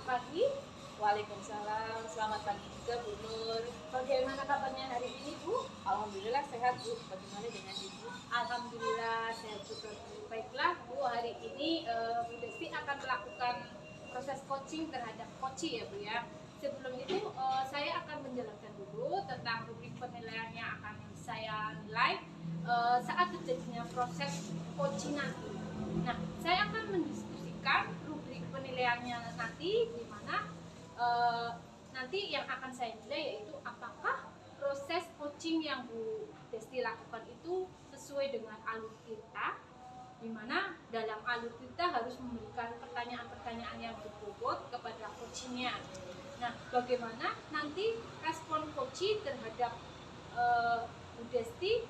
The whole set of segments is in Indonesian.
selamat pagi. Waalaikumsalam, selamat pagi juga Bu Nur. Bagaimana kabarnya hari ini, Bu? Alhamdulillah sehat Bu, bagaimana dengan Ibu? Alhamdulillah sehat juga, Bu. Baiklah, Bu, hari ini Bu Desti akan melakukan proses coaching terhadap coach ya, Bu ya. Sebelum itu saya akan menjelaskan dulu tentang rubrik penilaian yang akan saya nilai saat terjadinya proses coaching nanti. Nah, saya akan mendiskusikan rubrik penilaiannya nanti, di mana eh, nanti yang akan saya nilai yaitu apakah proses coaching yang Bu Desti lakukan itu sesuai dengan alur kita, di mana dalam alur kita harus memberikan pertanyaan-pertanyaan yang berbobot kepada coachingnya. Nah, bagaimana nanti respon coaching terhadap Bu Desti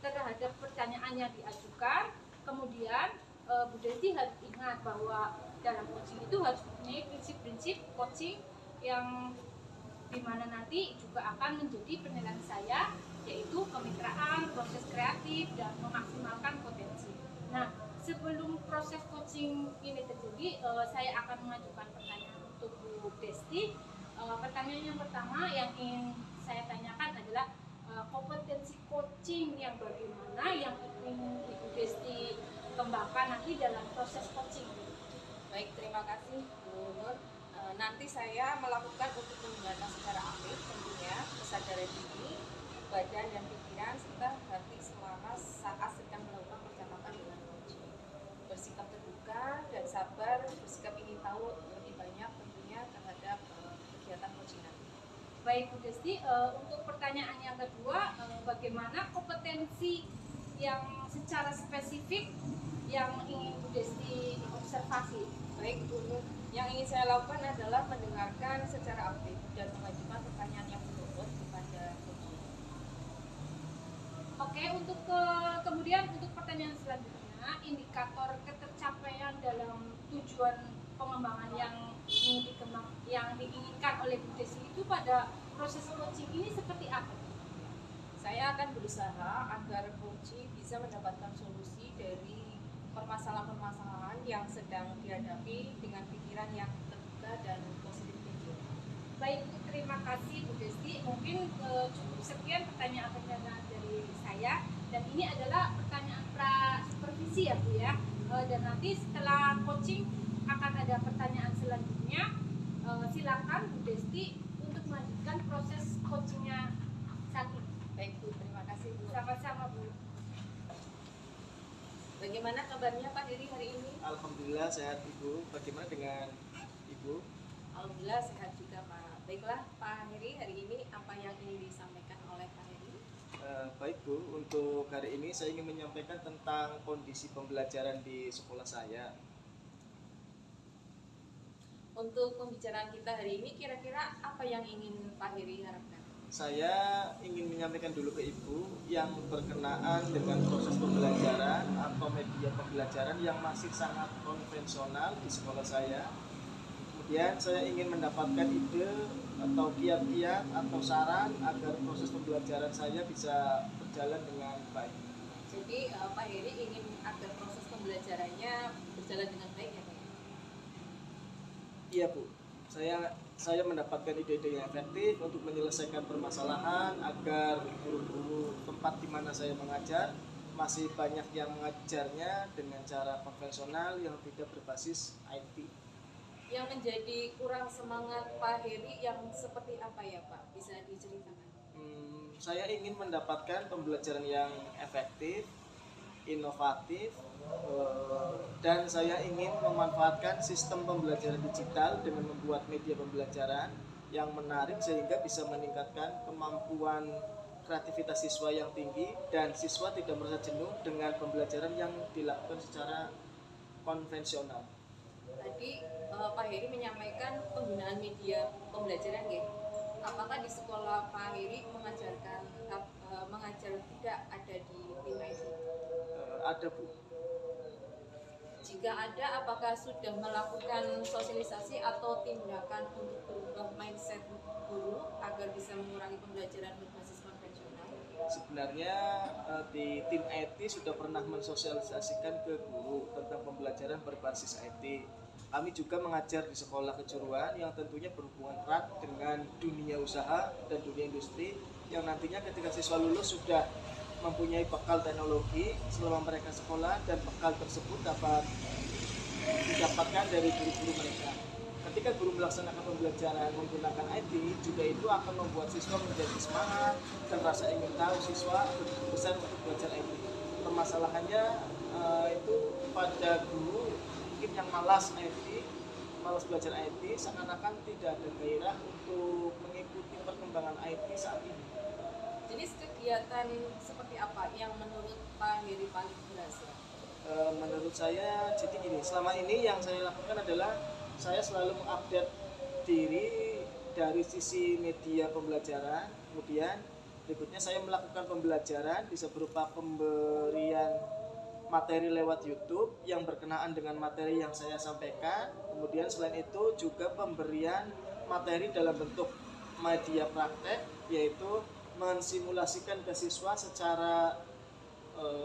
terhadap pertanyaan yang diajukan. Kemudian Bu Desti harus ingat bahwa dalam coaching itu harus mempunyai prinsip-prinsip coaching yang dimana nanti juga akan menjadi penilaian saya, yaitu kemitraan, proses kreatif, dan memaksimalkan potensi. Nah, sebelum proses coaching ini terjadi, saya akan mengajukan pertanyaan untuk Bu Desti. Pertanyaan yang pertama yang ingin saya tanyakan adalah kompetensi coaching yang bagaimana yang ingin Ibu Desti kembangkan nanti dalam proses coaching. Baik, terima kasih Bu Nur. Nanti saya melakukan untuk menjaga secara aktif tentunya kesadaran diri, badan dan pikiran serta hati selama saat sedang melakukan percakapan dengan coaching. Bersikap terbuka dan sabar, bersikap ingin tahu lebih banyak tentunya terhadap kegiatan coaching nanti. Baik Bu Desti, untuk pertanyaan yang kedua, bagaimana kompetensi yang secara spesifik yang ingin Bu Desti observasi? Baik Bu Nur, yang ingin saya lakukan adalah mendengarkan secara aktif dan mengajukan pertanyaan yang berbobot kepada coaching. Oke, untuk kemudian untuk pertanyaan selanjutnya, indikator ketercapaian dalam tujuan pengembangan yang diinginkan oleh Bu Desi itu pada proses coaching ini seperti apa? Saya akan berusaha agar coaching bisa mendapatkan solusi dari permasalahan-permasalahan yang sedang dihadapi dengan pikiran yang terbuka dan positif thinking. Baik, terima kasih Bu Desti. Mungkin cukup sekian pertanyaan-pertanyaan dari saya, dan ini adalah pertanyaan pra supervisi ya Bu ya. Dan nanti setelah coaching akan ada pertanyaan selanjutnya. Silakan Bu Desti untuk melanjutkan proses coachingnya saat ini. Baik Bu, terima kasih Bu. Sama-sama Bu. Bagaimana kabarnya Pak Heri hari ini? Alhamdulillah sehat Ibu. Bagaimana dengan Ibu? Alhamdulillah sehat juga Pak. Baiklah Pak Heri, hari ini apa yang ingin disampaikan oleh Pak Heri? Baik Bu, untuk hari ini saya ingin menyampaikan tentang kondisi pembelajaran di sekolah saya. Untuk pembicaraan kita hari ini, kira-kira apa yang ingin Pak Heri harapkan? Saya ingin menyampaikan dulu ke Ibu yang berkenaan dengan proses pembelajaran atau media pembelajaran yang masih sangat konvensional di sekolah saya. Kemudian saya ingin mendapatkan ide atau kiat-kiat atau saran agar proses pembelajaran saya bisa berjalan dengan baik. Jadi Pak Heri ingin agar proses pembelajarannya berjalan dengan baik ya Pak? Iya Bu, saya mendapatkan ide-ide yang efektif untuk menyelesaikan permasalahan agar guru-guru tempat di mana saya mengajar masih banyak yang mengajarnya dengan cara konvensional yang tidak berbasis IT. Yang menjadi kurang semangat Pak Heri yang seperti apa ya Pak? Bisa diceritakan? Saya ingin mendapatkan pembelajaran yang efektif, inovatif, dan saya ingin memanfaatkan sistem pembelajaran digital dengan membuat media pembelajaran yang menarik sehingga bisa meningkatkan kemampuan kreativitas siswa yang tinggi dan siswa tidak merasa jenuh dengan pembelajaran yang dilakukan secara konvensional. Tadi Pak Heri menyampaikan penggunaan media pembelajaran ya. Apakah di sekolah Pak Heri mengajar tidak ada di tim IT? Ada Bu. Jika ada, apakah sudah melakukan sosialisasi atau tindakan untuk berubah mindset guru agar bisa mengurangi pembelajaran berbasis konvensional? Sebenarnya di tim IT sudah pernah mensosialisasikan ke guru tentang pembelajaran berbasis IT. Kami juga mengajar di sekolah kejuruan yang tentunya berhubungan erat dengan dunia usaha dan dunia industri, yang nantinya ketika siswa lulus sudah mempunyai bekal teknologi selama mereka sekolah, dan bekal tersebut dapat didapatkan dari guru-guru mereka. Ketika guru melaksanakan pembelajaran menggunakan IT, juga itu akan membuat siswa menjadi semangat dan rasa ingin tahu siswa begitu besar untuk belajar IT. Permasalahannya itu pada guru mungkin yang malas belajar IT, seakan-akan tidak ada gairah untuk mengikuti perkembangan IT saat ini. Jenis kegiatan seperti apa yang menurut Pak Heri paling berhasil? Menurut saya, jadi gini, selama ini yang saya lakukan adalah saya selalu mengupdate diri dari sisi media pembelajaran. Kemudian berikutnya saya melakukan pembelajaran bisa berupa pemberian materi lewat YouTube yang berkenaan dengan materi yang saya sampaikan. Kemudian selain itu juga pemberian materi dalam bentuk media praktek, yaitu mensimulasikan ke siswa secara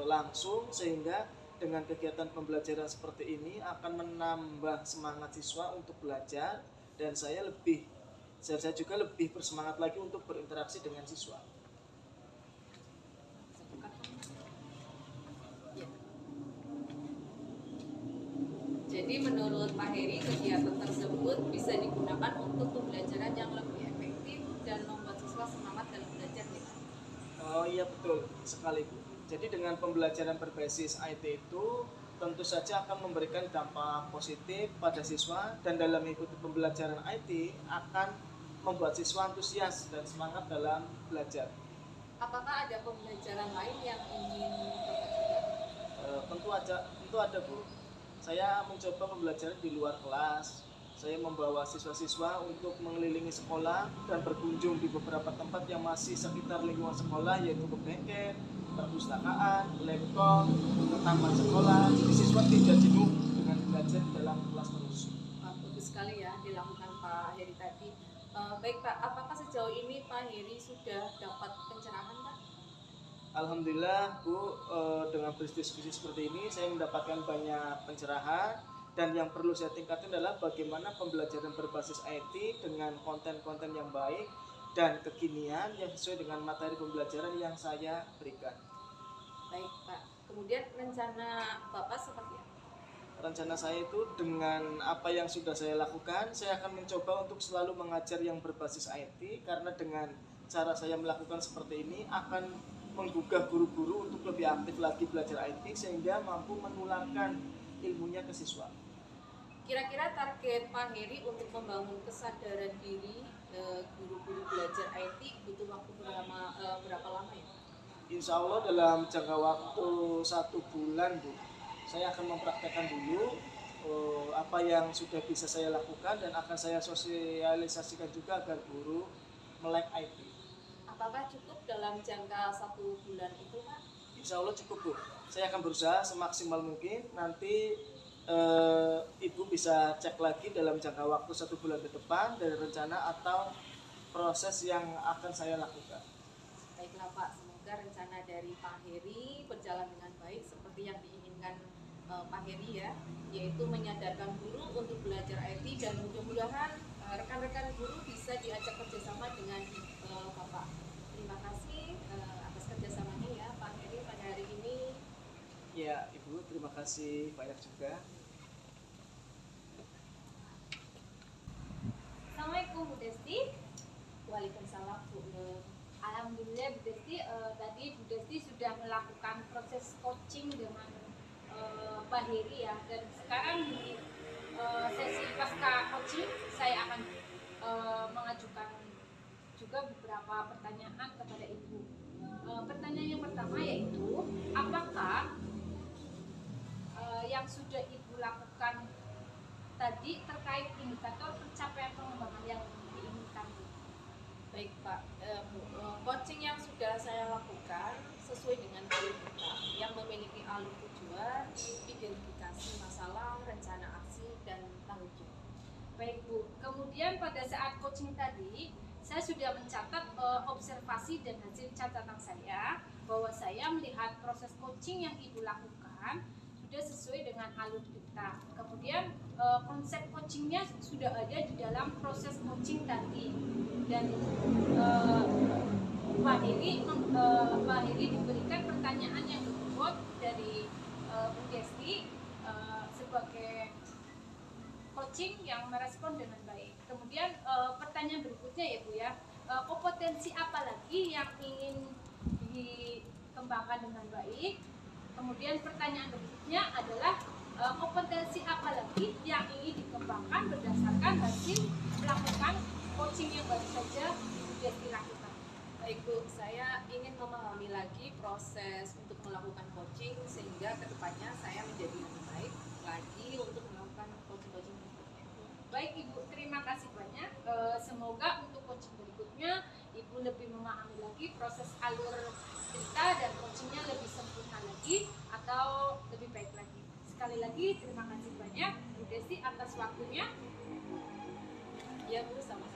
langsung, sehingga dengan kegiatan pembelajaran seperti ini akan menambah semangat siswa untuk belajar, dan saya juga lebih bersemangat lagi untuk berinteraksi dengan siswa. Jadi menurut Pak Heri, kegiatan tersebut bisa digunakan untuk pembelajaran yang lebih efektif dan membuat siswa semangat dalam belajar. Oh iya, betul sekali Bu. Jadi dengan pembelajaran berbasis IT itu tentu saja akan memberikan dampak positif pada siswa, dan dalam mengikuti pembelajaran IT akan membuat siswa antusias dan semangat dalam belajar. Apakah ada pembelajaran lain yang ingin Bapak coba? Tentu ada Bu. Saya mencoba pembelajaran di luar kelas. Saya membawa siswa-siswa untuk mengelilingi sekolah dan berkunjung di beberapa tempat yang masih sekitar lingkungan sekolah, yaitu ke bengkel, perpustakaan, lemkong, ke taman sekolah. Jadi siswa tidak jenuh dengan belajar di dalam kelas terus. Bagus sekali ya dilakukan Pak Heri tadi. Baik Pak, apakah sejauh ini Pak Heri sudah dapat pencerahan Pak? Alhamdulillah Bu, dengan berdiskusi seperti ini saya mendapatkan banyak pencerahan, dan yang perlu saya tingkatkan adalah bagaimana pembelajaran berbasis IT dengan konten-konten yang baik dan kekinian yang sesuai dengan materi pembelajaran yang saya berikan. Baik Pak, kemudian rencana Bapak seperti apa? Rencana saya itu dengan apa yang sudah saya lakukan, saya akan mencoba untuk selalu mengajar yang berbasis IT, karena dengan cara saya melakukan seperti ini akan menggugah guru-guru untuk lebih aktif lagi belajar IT, sehingga mampu menularkan ilmunya ke siswa. Kira-kira target Pak Heri untuk membangun kesadaran diri guru-guru belajar IT butuh waktu berapa lama ya? Insya Allah dalam jangka waktu 1 bulan Bu, saya akan mempraktekkan dulu apa yang sudah bisa saya lakukan, dan akan saya sosialisasikan juga agar guru melek IT. Apakah cukup dalam jangka 1 bulan itu Pak? Insya Allah cukup Bu. Saya akan berusaha semaksimal mungkin. Nanti Ibu bisa cek lagi dalam jangka waktu 1 bulan ke depan dari rencana atau proses yang akan saya lakukan. Baiklah Pak, semoga rencana dari Pak Heri berjalan dengan baik seperti yang diinginkan Pak Heri ya, yaitu menyadarkan guru untuk belajar IT, dan mudah-mudahan rekan-rekan guru bisa diajak kerjasama dengan Bapak. Terima kasih atas kerjasamanya ya Pak Heri pada hari ini. Ya Ibu, terima kasih banyak juga. Assalamualaikum Bu Desti. Waalaikumsalam Bu Nur. Alhamdulillah Bu Desti, tadi Bu Desti sudah melakukan proses coaching dengan Pak Heri ya, dan sekarang di sesi pasca coaching saya akan mengajukan juga beberapa pertanyaan kepada Ibu. Pertanyaan yang pertama yaitu, apakah yang sudah Ibu lakukan tadi terkait indikator pencapaian pengembangan yang diinginkan? Baik Pak, coaching yang sudah saya lakukan sesuai dengan goal kita yang memiliki alur tujuan, identifikasi masalah, rencana aksi, dan tanggung jawab. Baik Bu, kemudian pada saat coaching tadi saya sudah mencatat observasi dan hasil catatan saya, bahwa saya melihat proses coaching yang Ibu lakukan sudah sesuai dengan alur kita. Kemudian konsep coachingnya sudah ada di dalam proses coaching tadi, dan Pak Heri diberikan pertanyaan yang berbobot dari Bu Desti sebagai coaching yang merespon dengan baik. Kemudian pertanyaan berikutnya ya Bu ya, kompetensi apa lagi yang ingin dikembangkan dengan baik. Kemudian pertanyaan berikutnya adalah kompetensi apa lagi yang ingin dikembangkan berdasarkan hasil melakukan coaching yang baru saja Desti lakukan. Baik Bu, saya ingin memahami lagi proses untuk melakukan coaching sehingga kedepannya saya menjadi lebih baik lagi untuk melakukan coaching berikutnya. Baik Ibu, terima kasih banyak. Semoga untuk coaching berikutnya Ibu lebih memahami lagi proses alur cerita dan coachingnya lebih sempurna lagi atau lebih baik lagi. Sekali lagi terima kasih banyak Bu Desti atas waktunya. Ya Bu, sama-sama.